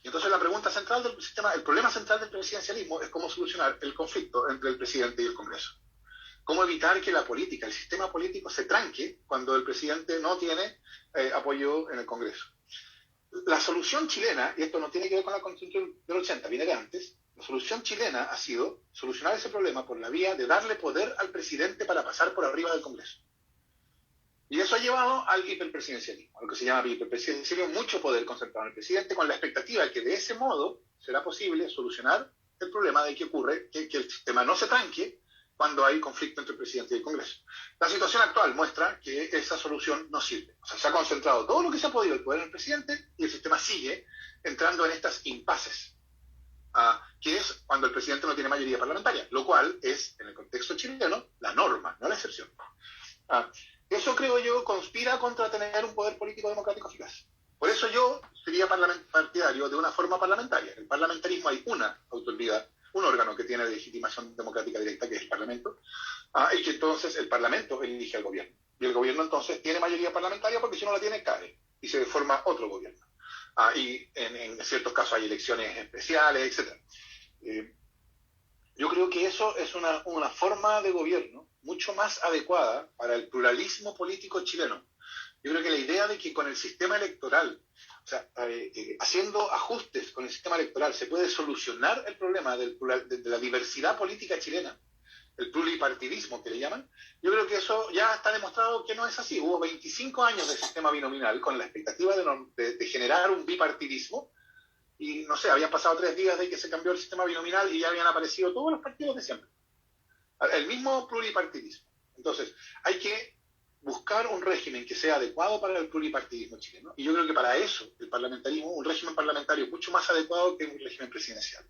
Y entonces la pregunta central del sistema, el problema central del presidencialismo es cómo solucionar el conflicto entre el presidente y el Congreso. Cómo evitar que la política, el sistema político se tranque cuando el presidente no tiene apoyo en el Congreso. La solución chilena, y esto no tiene que ver con la Constitución del 80, viene de antes, la solución chilena ha sido solucionar ese problema por la vía de darle poder al presidente para pasar por arriba del Congreso. Y eso ha llevado al hiperpresidencialismo, a lo que se llama hiperpresidencialismo, mucho poder concentrado en el presidente, con la expectativa de que de ese modo será posible solucionar el problema de que ocurre que el sistema no se tranque cuando hay conflicto entre el presidente y el Congreso. La situación actual muestra que esa solución no sirve. O sea, se ha concentrado todo lo que se ha podido el poder en el presidente y el sistema sigue entrando en estas impases, que es cuando el presidente no tiene mayoría parlamentaria, lo cual es, en el contexto chileno, la norma, no la excepción. Eso, creo yo, conspira contra tener un poder político democrático eficaz. Por eso yo sería partidario de una forma parlamentaria. En el parlamentarismo hay una autoridad, un órgano que tiene legitimación democrática directa, que es el Parlamento, y que entonces el Parlamento elige al gobierno. Y el gobierno entonces tiene mayoría parlamentaria porque si no la tiene cae y se forma otro gobierno. Y en ciertos casos hay elecciones especiales, etc. Yo creo que eso es una forma de gobierno mucho más adecuada para el pluralismo político chileno. Yo creo que la idea de que con el sistema electoral, o sea, haciendo ajustes con el sistema electoral, se puede solucionar el problema de la diversidad política chilena, el pluripartidismo que le llaman, yo creo que eso ya está demostrado que no es así. Hubo 25 años de sistema binominal con la expectativa de generar un bipartidismo, y no sé, habían pasado 3 días de que se cambió el sistema binominal y ya habían aparecido todos los partidos de siempre. El mismo pluripartidismo. Entonces, hay que buscar un régimen que sea adecuado para el pluripartidismo chileno. Y yo creo que para eso, el parlamentarismo, un régimen parlamentario es mucho más adecuado que un régimen presidencial.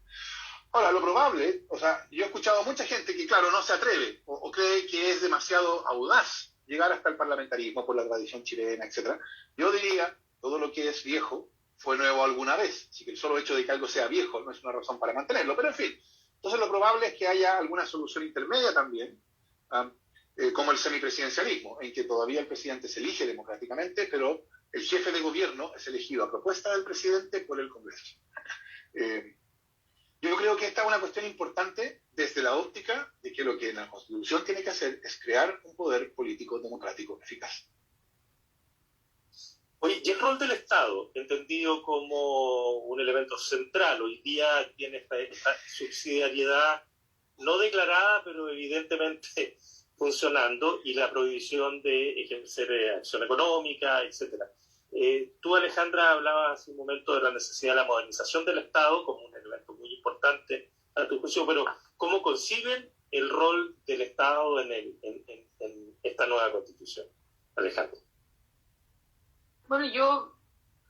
Ahora, lo probable, o sea, yo he escuchado a mucha gente que, claro, no se atreve o cree que es demasiado audaz llegar hasta el parlamentarismo por la tradición chilena, etc. Yo diría, todo lo que es viejo fue nuevo alguna vez. Así que el solo hecho de que algo sea viejo no es una razón para mantenerlo. Pero, en fin, entonces lo probable es que haya alguna solución intermedia también, como el semipresidencialismo, en que todavía el presidente se elige democráticamente, pero el jefe de gobierno es elegido a propuesta del presidente por el Congreso. Yo creo que esta es una cuestión importante desde la óptica de que lo que la Constitución tiene que hacer es crear un poder político democrático eficaz. Oye, y el rol del Estado, entendido como un elemento central, hoy día tiene esta subsidiariedad no declarada, pero evidentemente funcionando, y la prohibición de ejercer acción económica, etcétera. Tú, Alejandra, hablabas hace un momento de la necesidad de la modernización del Estado como un elemento muy importante a tu juicio, pero ¿cómo conciben el rol del Estado en esta nueva Constitución? Alejandra. Bueno, yo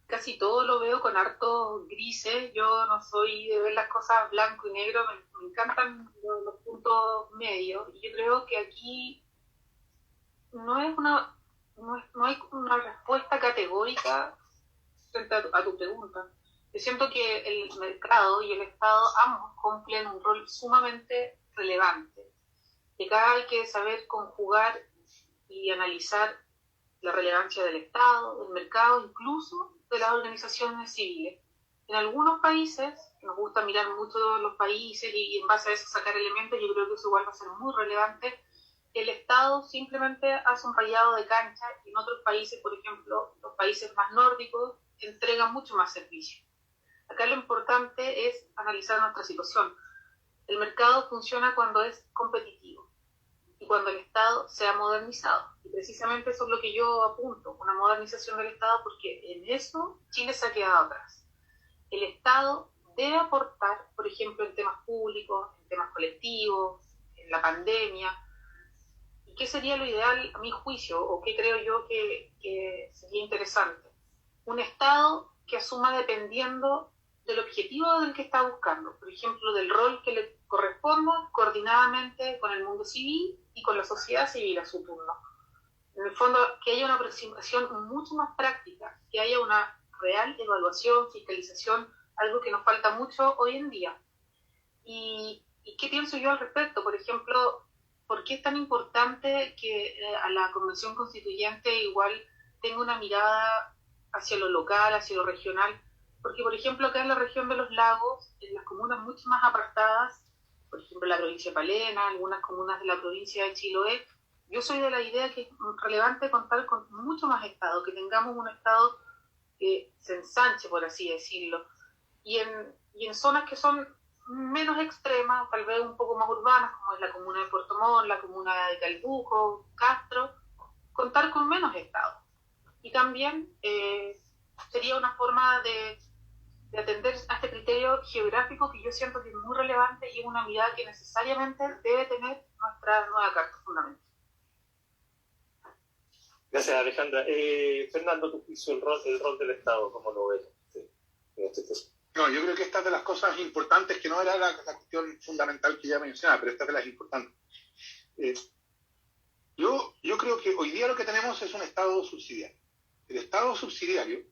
casi todo lo veo con hartos grises. Yo no soy de ver las cosas blanco y negro, me encantan los puntos medios. Y yo creo que aquí no hay una respuesta categórica frente a tu pregunta. Yo siento que el mercado y el Estado ambos cumplen un rol sumamente relevante. Que acá hay que saber conjugar y analizar la relevancia del Estado, del mercado, incluso de las organizaciones civiles. En algunos países, nos gusta mirar mucho los países y en base a eso sacar elementos, yo creo que eso igual va a ser muy relevante. El Estado simplemente hace un rayado de cancha, y en otros países, por ejemplo, los países más nórdicos, entregan mucho más servicio. Acá lo importante es analizar nuestra situación. El mercado funciona cuando es competitivo y cuando el Estado se ha modernizado. Y precisamente eso es lo que yo apunto, una modernización del Estado, porque en eso Chile se ha quedado atrás. El Estado debe aportar, por ejemplo, en temas públicos, en temas colectivos, en la pandemia. ¿Y qué sería lo ideal, a mi juicio, o qué creo yo que sería interesante? Un Estado que asuma dependiendo del objetivo del que está buscando, por ejemplo, del rol que le corresponda coordinadamente con el mundo civil y con la sociedad civil a su turno. En el fondo, que haya una aproximación mucho más práctica, que haya una real evaluación, fiscalización, algo que nos falta mucho hoy en día. ¿Y qué pienso yo al respecto? Por ejemplo, ¿por qué es tan importante que a la Convención Constituyente igual tenga una mirada hacia lo local, hacia lo regional? Porque, por ejemplo, acá en la región de los lagos, en las comunas mucho más apartadas, por ejemplo, la provincia de Palena, algunas comunas de la provincia de Chiloé, yo soy de la idea que es relevante contar con mucho más Estado, que tengamos un Estado que se ensanche, por así decirlo, y en zonas que son menos extremas, tal vez un poco más urbanas, como es la comuna de Puerto Montt, la comuna de Calbuco, Castro, contar con menos Estado. Y también sería una forma de atender a este criterio geográfico que yo siento que es muy relevante y es una mirada que necesariamente debe tener nuestra nueva Carta Fundamental. Gracias, Alejandra. Fernando, tú hizo el rol del Estado, ¿cómo lo ves en este caso? No, yo creo que esta es de las cosas importantes, que no era la cuestión fundamental que ya mencionaba, pero esta es de las importantes. Yo creo que hoy día lo que tenemos es un Estado subsidiario. El Estado subsidiario,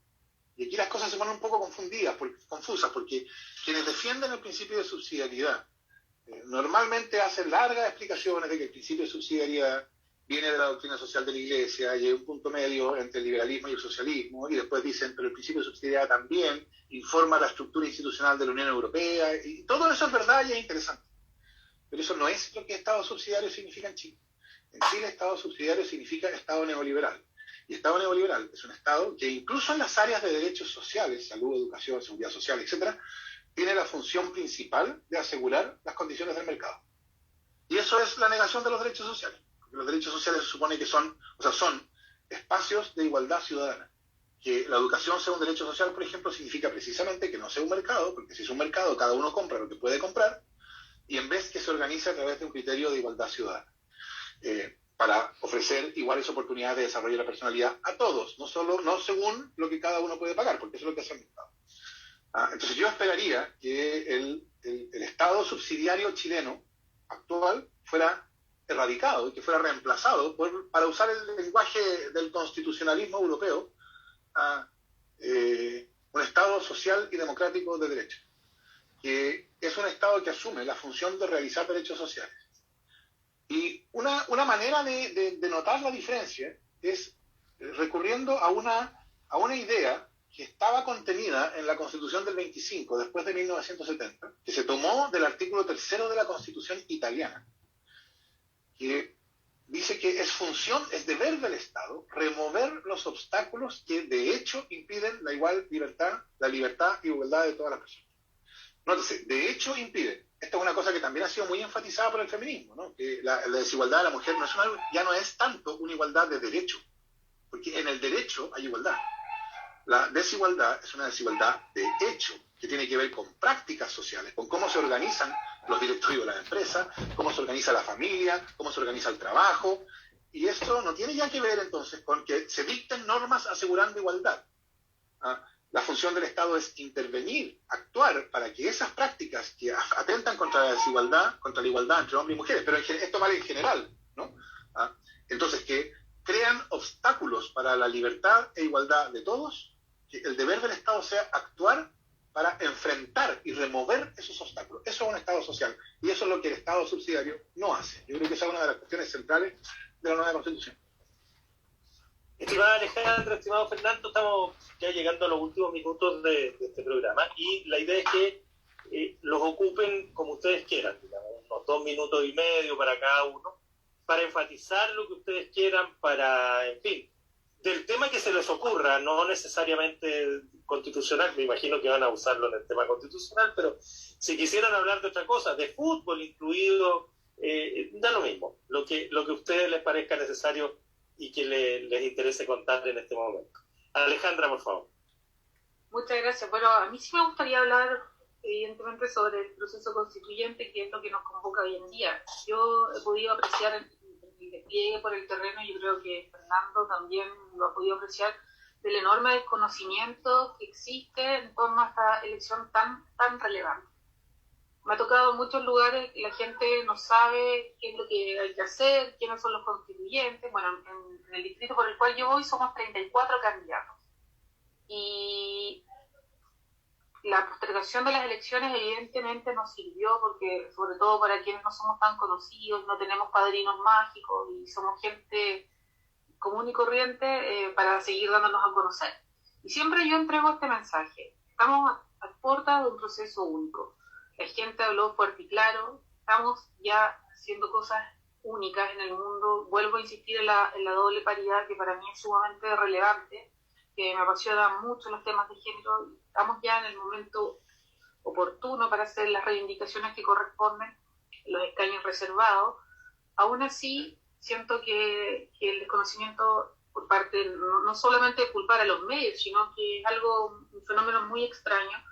y aquí las cosas se ponen un poco confusas, porque quienes defienden el principio de subsidiariedad normalmente hacen largas explicaciones de que el principio de subsidiariedad viene de la doctrina social de la Iglesia y hay un punto medio entre el liberalismo y el socialismo, y después dicen, pero el principio de subsidiariedad también informa la estructura institucional de la Unión Europea, y todo eso es verdad y es interesante. Pero eso no es lo que Estado subsidiario significa en Chile. En Chile, Estado subsidiario significa Estado neoliberal. Y Estado neoliberal es un Estado que incluso en las áreas de derechos sociales, salud, educación, seguridad social, etcétera, tiene la función principal de asegurar las condiciones del mercado. Y eso es la negación de los derechos sociales. Porque los derechos sociales se supone que son espacios de igualdad ciudadana. Que la educación sea un derecho social, por ejemplo, significa precisamente que no sea un mercado, porque si es un mercado, cada uno compra lo que puede comprar, y en vez que se organice a través de un criterio de igualdad ciudadana. Para ofrecer iguales oportunidades de desarrollo de la personalidad a todos, no según lo que cada uno puede pagar, porque eso es lo que hace el mercado. Entonces yo esperaría que el Estado subsidiario chileno actual fuera erradicado y que fuera reemplazado para usar el lenguaje del constitucionalismo europeo, un Estado social y democrático de derecho, que es un Estado que asume la función de realizar derechos sociales. Y una manera de notar la diferencia es recurriendo a una idea que estaba contenida en la Constitución del 25, después de 1970, que se tomó del artículo 3 de la Constitución italiana, que dice que es deber del Estado remover los obstáculos que de hecho impiden la libertad y igualdad de todas las personas. Nótese, de hecho impiden. Esta es una cosa que también ha sido muy enfatizada por el feminismo, ¿no? Que la desigualdad de la mujer ya no es tanto una igualdad de derecho, porque en el derecho hay igualdad. La desigualdad es una desigualdad de hecho, que tiene que ver con prácticas sociales, con cómo se organizan los directorios de las empresas, cómo se organiza la familia, cómo se organiza el trabajo, y esto no tiene ya que ver entonces con que se dicten normas asegurando igualdad. La función del Estado es intervenir, actuar para que esas prácticas que atentan contra la desigualdad, contra la igualdad entre hombres y mujeres, pero esto vale en general, ¿no? Entonces, que crean obstáculos para la libertad e igualdad de todos, que el deber del Estado sea actuar para enfrentar y remover esos obstáculos. Eso es un Estado social, y eso es lo que el Estado subsidiario no hace. Yo creo que esa es una de las cuestiones centrales de la nueva Constitución. Estimada Alejandra, estimado Fernando, estamos ya llegando a los últimos minutos de este programa y la idea es que los ocupen como ustedes quieran, digamos, unos 2 minutos y medio para cada uno, para enfatizar lo que ustedes quieran, para, en fin, del tema que se les ocurra, no necesariamente constitucional, me imagino que van a usarlo en el tema constitucional, pero si quisieran hablar de otra cosa, de fútbol incluido, da lo mismo, lo que a ustedes les parezca necesario y que les interese contar en este momento. Alejandra, por favor. Muchas gracias. Bueno, a mí sí me gustaría hablar, evidentemente, sobre el proceso constituyente, que es lo que nos convoca hoy en día. Yo he podido apreciar el despliegue por el terreno, y yo creo que Fernando también lo ha podido apreciar, del enorme desconocimiento que existe en torno a esta elección tan relevante. Me ha tocado en muchos lugares que la gente no sabe qué es lo que hay que hacer, quiénes son los constituyentes. Bueno, en el distrito por el cual yo voy somos 34 candidatos. Y la postergación de las elecciones evidentemente nos sirvió, porque sobre todo para quienes no somos tan conocidos, no tenemos padrinos mágicos y somos gente común y corriente, para seguir dándonos a conocer. Y siempre yo entrego este mensaje: estamos a puertas de un proceso único. La gente habló fuerte y claro, estamos ya haciendo cosas únicas en el mundo. Vuelvo a insistir en la doble paridad, que para mí es sumamente relevante, que me apasionan mucho los temas de género. Estamos ya en el momento oportuno para hacer las reivindicaciones que corresponden, los escaños reservados. Aún así, siento que el desconocimiento por parte, no solamente de culpar a los medios, sino que es un fenómeno muy extraño.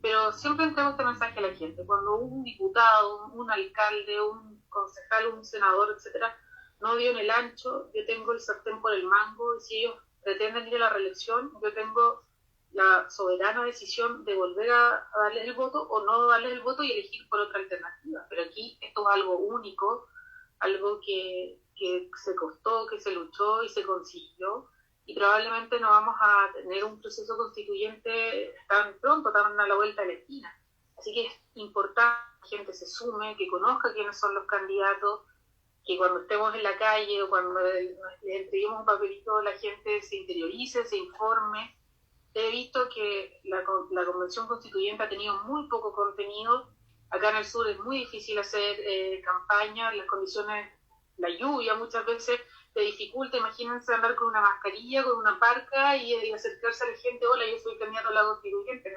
Pero siempre entrego este mensaje a la gente: cuando un diputado, un alcalde, un concejal, un senador, etcétera, no dio en el ancho, yo tengo el sartén por el mango, y si ellos pretenden ir a la reelección, yo tengo la soberana decisión de volver a darles el voto o no darles el voto y elegir por otra alternativa. Pero aquí esto es algo único, algo que se costó, que se luchó y se consiguió, y probablemente no vamos a tener un proceso constituyente tan pronto, tan a la vuelta de la esquina. Así que es importante que la gente se sume, que conozca quiénes son los candidatos, que cuando estemos en la calle o cuando les entreguemos un papelito, la gente se interiorice, se informe. He visto que la Convención Constituyente ha tenido muy poco contenido. Acá en el sur es muy difícil hacer campaña, las condiciones, la lluvia muchas veces te dificulta. Imagínense andar con una mascarilla, con una parca y acercarse a la gente: hola, yo soy candidato a la constituyente.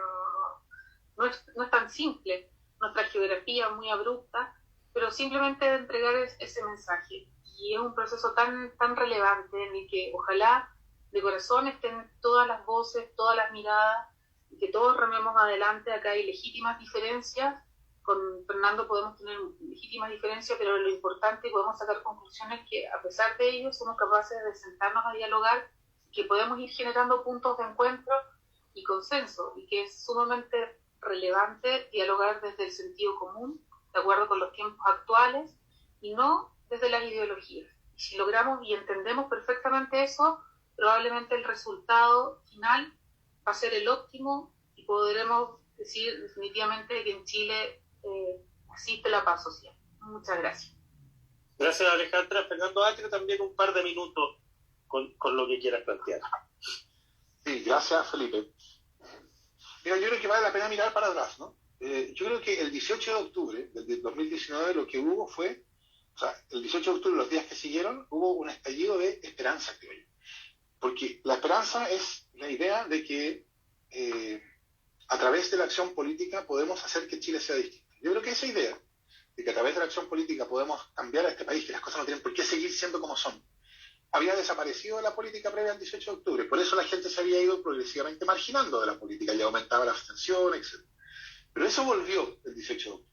No es tan simple. Nuestra geografía es muy abrupta, pero simplemente de entregar ese mensaje. Y es un proceso tan relevante en el que ojalá de corazón estén todas las voces, todas las miradas, y que todos rememos adelante. Acá hay legítimas diferencias. Con Fernando podemos tener legítimas diferencias, pero lo importante, podemos sacar conclusiones que a pesar de ello somos capaces de sentarnos a dialogar, que podemos ir generando puntos de encuentro y consenso, y que es sumamente relevante dialogar desde el sentido común, de acuerdo con los tiempos actuales, y no desde las ideologías. Y si logramos y entendemos perfectamente eso, probablemente el resultado final va a ser el óptimo, y podremos decir definitivamente que en Chile existe la paz social. Muchas gracias. Gracias, Alejandra. Fernando Atria, también un par de minutos con lo que quieras plantear. Sí, gracias, Felipe. Mira, yo creo que vale la pena mirar para atrás, ¿no? Yo creo que el 18 de octubre del 2019 lo que hubo fue, o sea, el 18 de octubre, los días que siguieron, hubo un estallido de esperanza, creo yo. Porque la esperanza es la idea de que a través de la acción política podemos hacer que Chile sea distinto. Yo creo que esa idea de que a través de la acción política podemos cambiar a este país, que las cosas no tienen por qué seguir siendo como son, había desaparecido de la política previa al 18 de octubre. Por eso la gente se había ido progresivamente marginando de la política y aumentaba la abstención, etc. Pero eso volvió el 18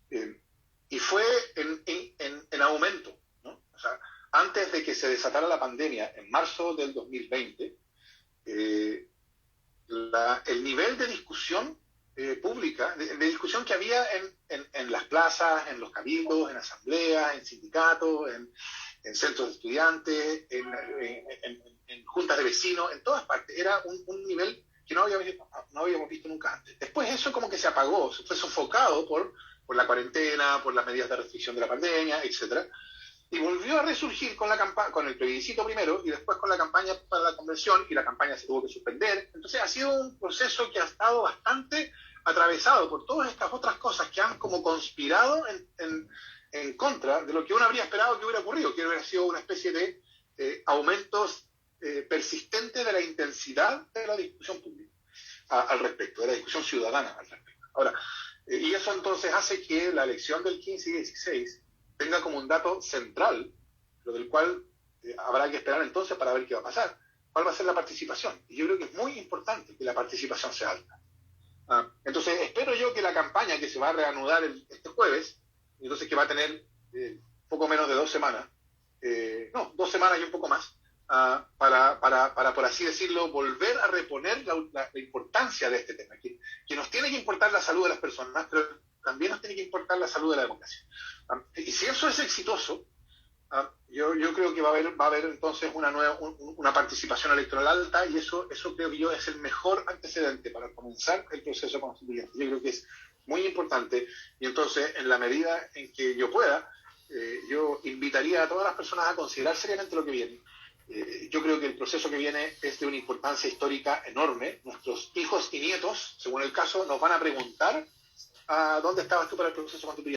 de octubre. Y fue en aumento, ¿no? O sea, antes de que se desatara la pandemia, en marzo del 2020, el nivel de discusión pública, de discusión que había en las plazas, en los cabildos, en asambleas, en sindicatos, en centros de estudiantes, en juntas de vecinos, en todas partes, era un nivel que no habíamos visto nunca antes. Después eso como que se apagó, se fue sofocado por la cuarentena, por las medidas de restricción de la pandemia, etcétera, y volvió a resurgir con el plebiscito primero y después con la campaña para la convención, y la campaña se tuvo que suspender. Entonces ha sido un proceso que ha estado bastante atravesado por todas estas otras cosas que han como conspirado en contra de lo que uno habría esperado que hubiera ocurrido, que hubiera sido una especie de aumentos persistentes de la intensidad de la discusión pública al respecto, de la discusión ciudadana al respecto. Ahora, y eso entonces hace que la elección del 15 y 16 tenga como un dato central, lo del cual habrá que esperar entonces para ver qué va a pasar, cuál va a ser la participación. Y yo creo que es muy importante que la participación sea alta. Entonces espero yo que la campaña que se va a reanudar este jueves, entonces que va a tener poco menos de 2 semanas, 2 semanas y un poco más, para por así decirlo, volver a reponer la importancia de este tema, que nos tiene que importar la salud de las personas, pero también nos tiene que importar la salud de la democracia. Y si eso es exitoso, yo creo que va a haber entonces una participación electoral alta, y eso creo que yo es el mejor antecedente para comenzar el proceso constituyente. Yo creo que es muy importante, y entonces en la medida en que yo pueda, yo invitaría a todas las personas a considerar seriamente lo que viene. Yo creo que el proceso que viene es de una importancia histórica enorme. Nuestros hijos y nietos, según el caso, nos van a preguntar ¿dónde estabas tú para el proceso constituyente?